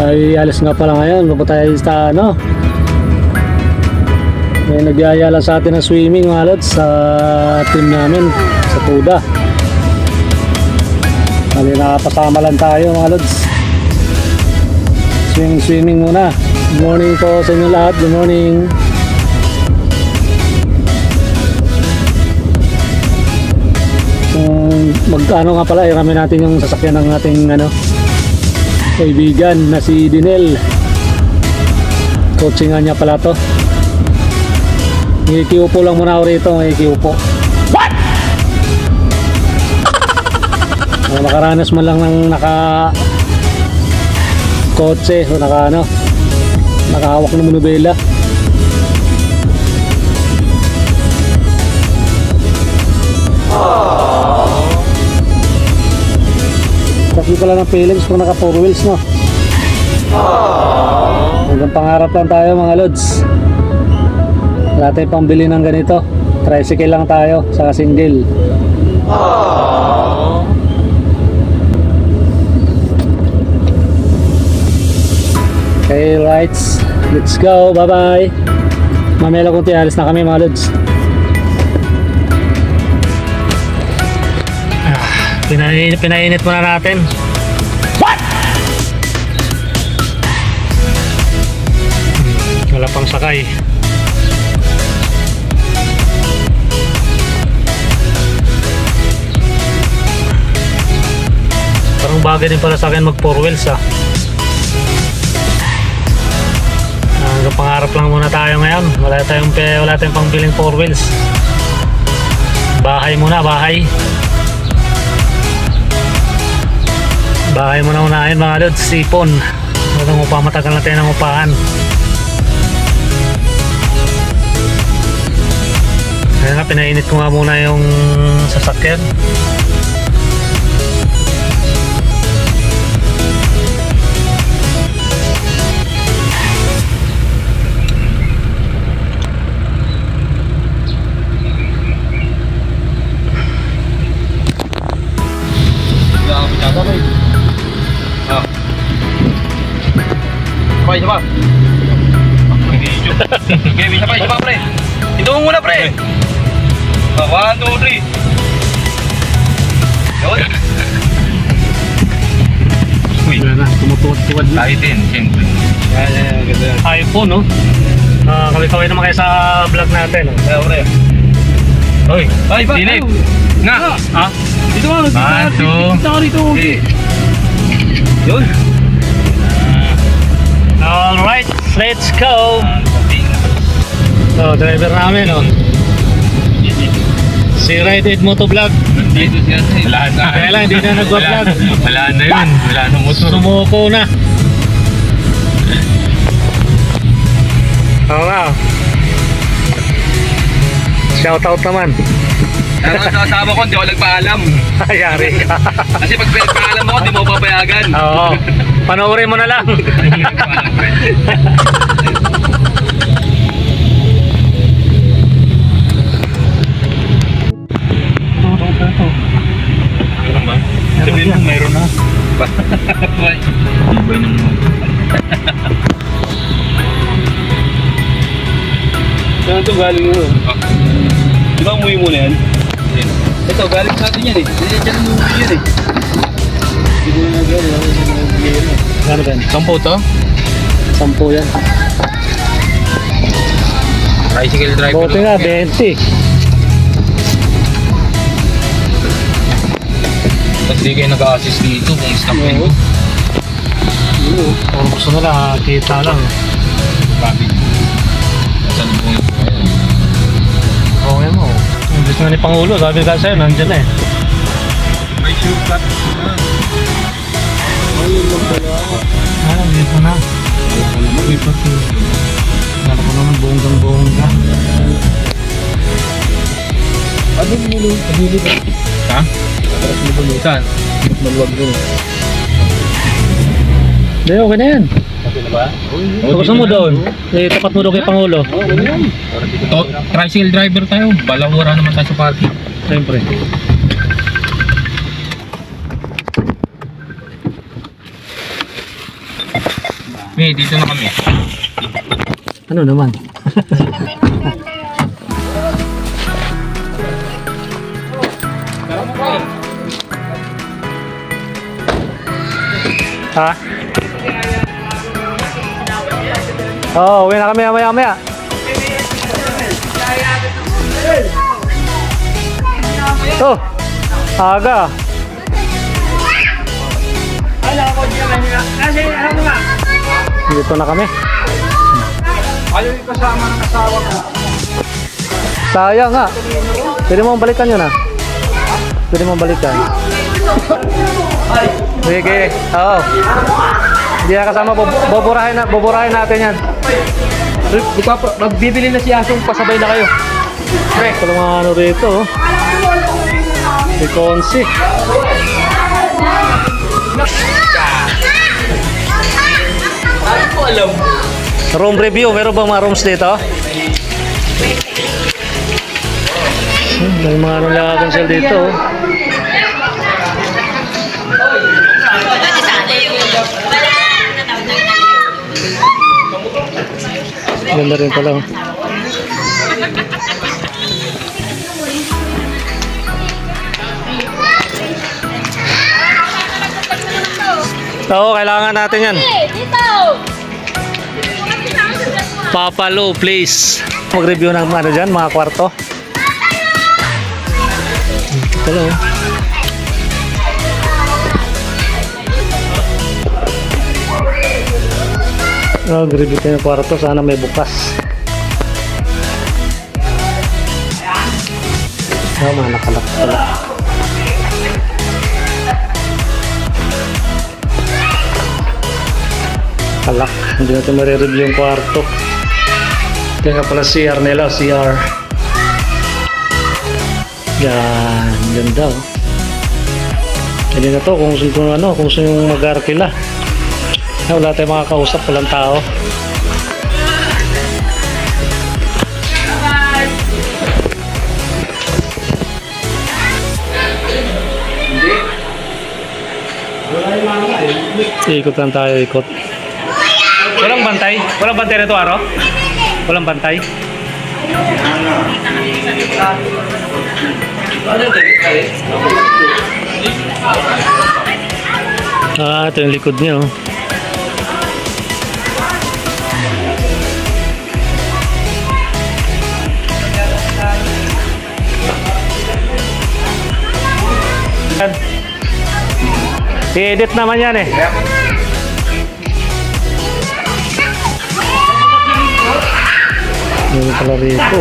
Ay alis nga pala ngayon. Pupunta tayo sa ano. May nagyaya lang sa atin ng swimming mga lods sa team namin sa Tuda. Kali nakapasama lang tayo mga lods. Swimming muna. Good morning po sa inyo lahat. Good morning. Magkano nga pala, iramin natin yung sasakyan ng ating ano, kaibigan na si Dinel. Coachingan niya pala to. Ikiupo lang muna ako rito, ikiupo. What? Makaranas man lang ng naka kotse o naka ano, nakahawak ng manubela. Kasi pala ng feelings kung naka 4 wheels, no? Hanggang pangarap lang tayo mga lods. Wala tayong pambili ng ganito. Tricycle lang tayo, saka single. Okay, rights. Let's go, bye bye. Mamaya lang kung tiyalis na kami mga lods. Pinainit muna natin. What? Wala pang sakay. Parang bagay din pala sa akin mag 4 wheels ah. Hanggang pangarap lang muna tayo ngayon. Wala tayong pangbiling 4 wheels. Bahay muna, bahay. Bahay muna unahin mga lods, sipon. Matagal na tayo ng upahan. Kaya nga, pinainit ko nga muna yung sasakyan. Isa pa. Okay, isa pa pre. Ito mo muna pre. 1, 2, 3. Yun. Uy, Wala na, tumutuwad-tuwad na. Tayo din, siyempre. iPhone, no? Kaway-kaway naman kayo sa vlog natin, no? Kaya pre. Uy, ay Dilip. Nga. Ha? Dito ka, dito. Yun. Alright, let's go. So, driver namin, no? Si Ride Ed Motovlog. Dito siya. Wala na. Kaya lang, hindi na nag-vlog. Wala na yun. Wala na motor. Sumuko na. Oo nga. Shoutout naman. Pero sa asawa ko, hindi ako nagpaalam. Ayari ka. Kasi pag pinagpaalam ako, hindi mo papayagan. Oo. Panoorin mo na lang. Meron ba? Sabihin mo, mayroon na. Ibay ng mga. Saan ito galing mo? Di ba umuwi mo na yan? Ito, galing sa atin yan eh. Diyan ang umuwi yan eh. Hindi ko na nag-gawin. Ano ba? 10 to? 10 yan. Tricycle driver. Buti nga, 20. Tapos di kayo nag-a-assist dito kung stop nyo. Kung gusto nila, kita lang. Grabe. Saan mo yun? Okay mo. Yung gusto nga ni Pangulo, sabi ka sa'yo, nandyan na eh. May shortcut. Ayun lang pala. Dito na. Lipat ko. Nala ko naman bonggang-bongga. Ano mo nung pagilid? Ha? Tapos mo bulutan. Maluwag doon. Hindi, okay na yan. Okay na ba? Gusto mo doon? Tapat mo doon kay Pangulo. Tricycle driver tayo. Balang wala naman tayo sa parking. Siyempre. dito na kami. Ano naman? Ha? Oo, uwi na kami maya. Oh, aga. Dito na kami. Ayaw yung kasama ng asawa ko. Sayang nga. Pwede mo balikan yun ah. Pwede mo balikan. Sige. Oo. Hindi na kasama. Buburahin natin yan. Magbibili na si Asong, pasabay na kayo. Pre, ito mga ano rito. Oh. Si Consi. Ano ko alam? Room review. Meron bang mga rooms dito? May mga ano lang cancel dito. Oh. Ganda rin pala. Oh. Oo, kailangan natin yan. Papalo, please. Mag-review ng ano dyan, mga kwarto. Hello. Mag-review tayo ng kwarto. Sana may bukas. Mga nakalak pala. Kalak. Hindi natin marireview yung kwarto. Kaya nga pala CR nila. CR. Yan. Ganda oh. Hindi na to kung saan yung mag-arkila. Wala tayong makakausap. Walang tao. Ikot lang tayo, ikot. Walang bantay? Walang bantay na ito, Aro? Walang bantay? Ah, ito yung likod niya, oh. I-edit naman yan eh. Ini pala rito.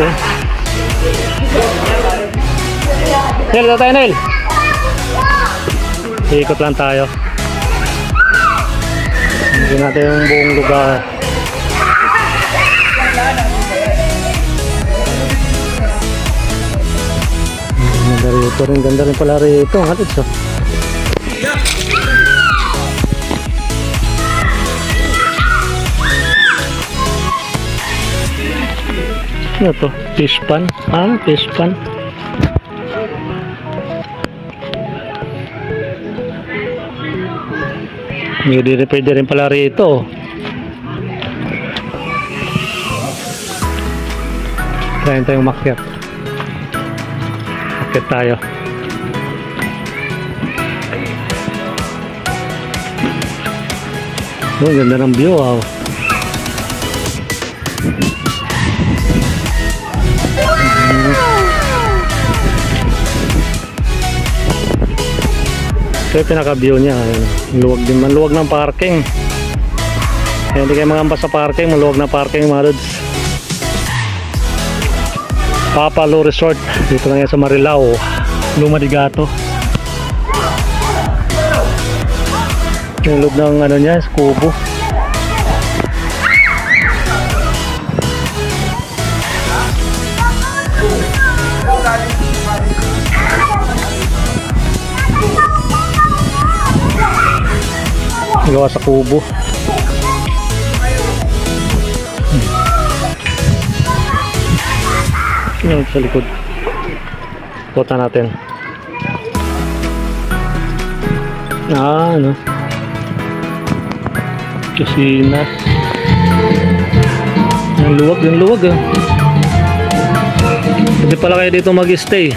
Nel, dito tayo, Nel. Ikot lang tayo. Hindi natin yung buong lugar. Ganda rin pala rito. Hatid so. Ano to? Fish pan? Ah, fish pan. Pwede rin pala rito. Try tayong umakyat. Umakyat tayo. Oh, ganda ng view. Wow. Ito yung pinaka-view niya. Luwag din man. Luwag ng parking. Kaya hindi kayo mangamba sa parking. Maluwag na parking mga lods. Papalo Resort. Dito lang yan sa Marilao. Lumadigato. Yung loob ng ano niya, Kubo. Gawa sa kubo. Yan sa likod. Punta natin. Ah, ano. Kusina. Yung luwag ah. Hindi pala kayo dito mag-stay.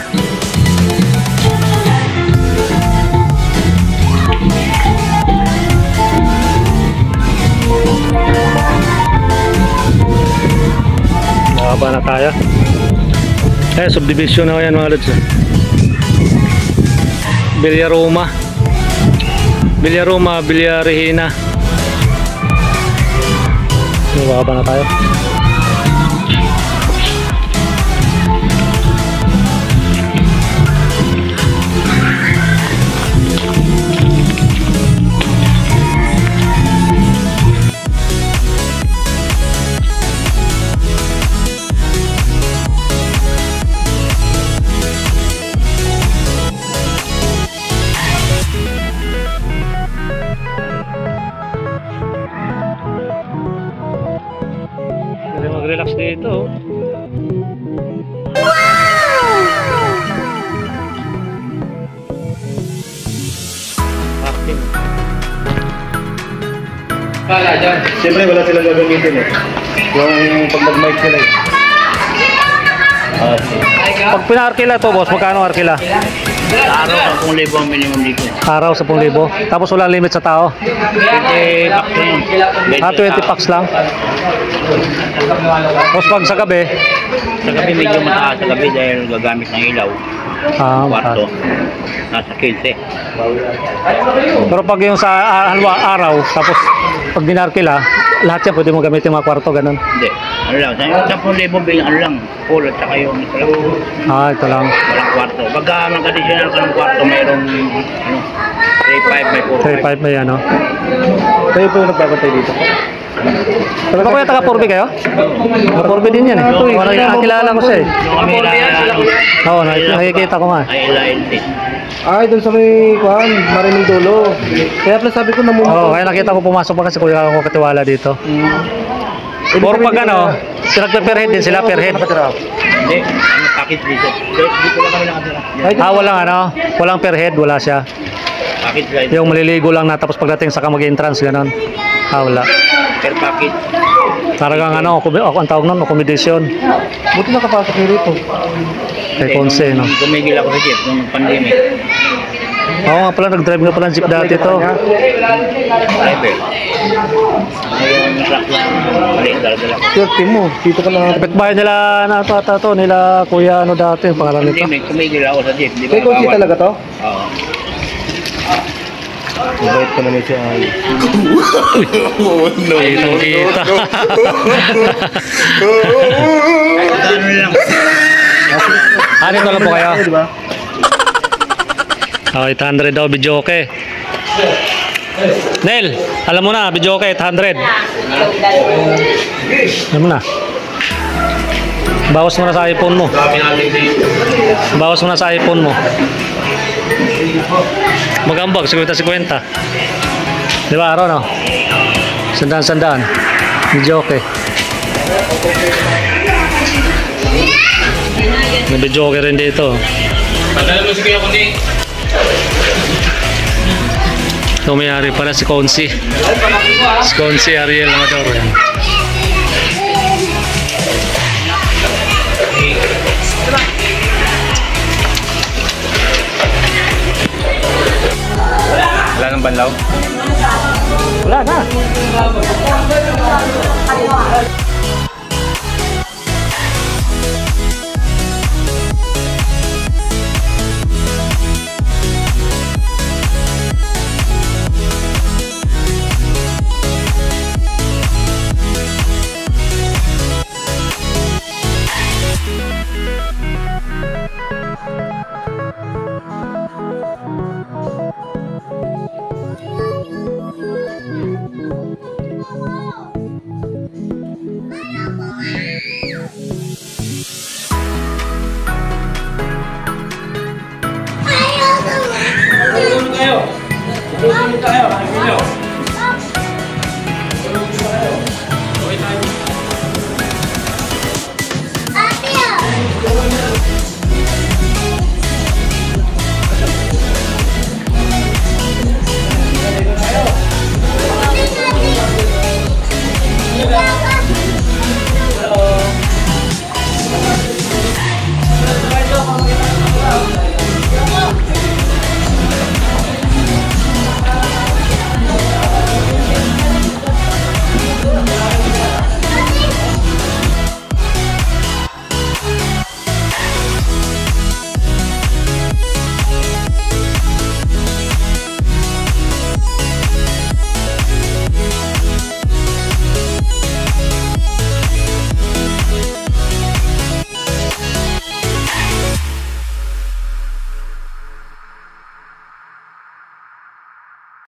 Nakaba na tayo. Subdivision na yan mga lods. Villaroma, Villa Regina. Nakaba na tayo. Pwede mag-relax dito. Parking. Siyempre wala silang gagamitin eh. Yung pag mag-mic sila eh. Pag pina-arkila to boss, magkano arkila? Araw 10,000 ang minimum dito. Araw 10,000. Tapos wala limit sa tao. 20 bucks lang. 20 packs lang. Tapos pag sa gabi, Sa gabi medyo mataas sa gabi dahil gagamit ng ilaw. Kwarto. Nasa 15. pero pag yung sa araw, tapos pag dinarkila, lahat yan pwede mo gamitin mga kwarto, ganun. Hindi. Ano lang, 10,000 bilang ano lang. Pool at saka yung ito lang. Ito lang. Walang kwarto. Pagka mag-additional ka ng kwarto, mayroong ano, 3,500 may 4,500. 35 may ano. Kayo po yung nagpapatay dito. Sabi ko kuya, taga Purbi kayo? Taga Purbi din yan eh. Parang nakakilala ko siya eh. Yung kami Oo, nakikita ko nga. ay LILT. Ay, doon sa may kuhan, Mariming Dulo. Kaya pala sabi ko namun. Oo, kaya nakita ko pumasok pa kasi kuya ako katiwala dito. Puro pag ano, per head din sila, per head. Hindi, ano package dito. Dito lang kami nakatira. Walang ano, walang per head, wala siya. Package guys. Yung maliligo lang na tapos pagdating sa mag-entrance, ganun. Wala. Per package. Talagang ano, ang tawag nun, accommodation. Buti nakapasok kayo rito. Kay Conce, no? Tumigil ako sa jeep nung pandemic. Oo nga pala, nag-drive nga pala ng jeep dati to. Driver. Ngayon, truck lang. Maliit talaga lang. Swerte mo, dito ka na. Kapitbahay nila na to, nila kuya ano dati, yung pangalan nito. Pandemic, tumigil ako sa jeep. Di ba? Kay Consi bawal? talaga to? Oo. Mabait ka naman siya. Kitang kita. Ano lang. Dito lang po kayo. Di ba? 800 daw, Bijoke. Nel, alam mo na, Bijoke, 800. Alam mo na. Bawas mo na sa iPhone mo. Bawas mo na sa iPhone mo. Magambag, 50-50. Di ba, araw, no? Sandaan. Bijoke. May Bijoke rin dito. Tumayari pala si Consi. Si Consi Ariel Amador. Yan. Wala nang banlaw? Wala na.